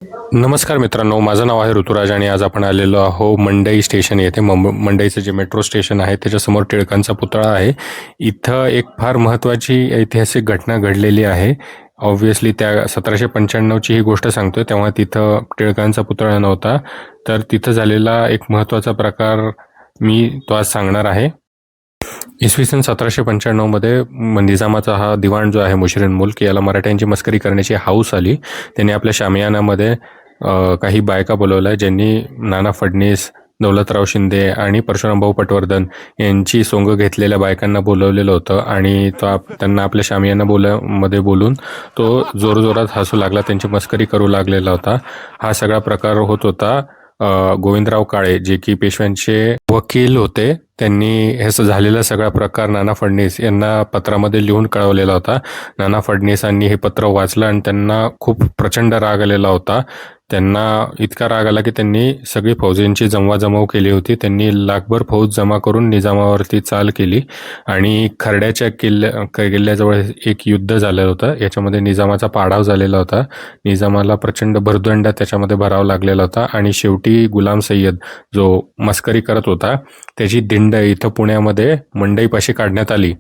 नमस्कार मित्रांनो, माझं नाव आहे ऋतुराज आणि आज आपण आलेलो आहो मंडई स्टेशन येथे. मंडईचं जे मेट्रो स्टेशन आहे त्याच्यासमोर टिळकांचा पुतळा आहे. इथं एक फार महत्त्वाची ऐतिहासिक घटना घडलेली आहे. ऑब्व्हियसली त्या 1795ची ही गोष्ट सांगतोय, तेव्हा तिथं टिळकांचा पुतळा नव्हता. तर तिथं झालेला एक महत्त्वाचा प्रकार मी तो आज सांगणार आहे. इसवी सन 1795मध्ये निजामाचा हा दिवाण जो आहे मुशरीन मुल्क, याला मराठ्यांची मस्करी करण्याची हौस आली. त्याने आपल्या शामियानामध्ये काही बायका बोलवल्या, ज्यांनी नाना फडणीस, दौलतराव शिंदे आणि परशुरामभाऊ पटवर्धन यांची सोंग घेतलेल्या बायकांना बोलवलेलं होतं. आणि त्यांना आपल्या शामियाना मध्ये बोलून तो जोरजोरात हसू लागला, त्यांची मस्करी करू लागलेला होता. हा सगळा प्रकार होत होता गोविंदराव काळे, जे की पेशव्यांचे वकील होते. त्यांनी हे झालेला सगळा प्रकार नाना फडणीस यांना पत्रामध्ये लिहून कळवलेला होता. नाना फडणीसांनी हे पत्र वाचलं आणि त्यांना खूप प्रचंड राग आलेला होता. त्यांना इतका राग आला की त्यांनी सगळी फौजांची जमवाजमव केली होती. त्यांनी लाखभर फौज जमा करून निजामावरती चाल केली आणि खर्ड्याच्या किल्ल्याजवळ एक युद्ध झालेलं होतं. याच्यामध्ये निजामाचा पाडाव झालेला होता. निजामाला प्रचंड भरदंड त्याच्यामध्ये भरावा लागलेला होता आणि शेवटी गुलाम सय्यद, जो मस्करी करत होता, त्याची दिंड इथं पुण्यामध्ये मंडईपाशी काढण्यात आली.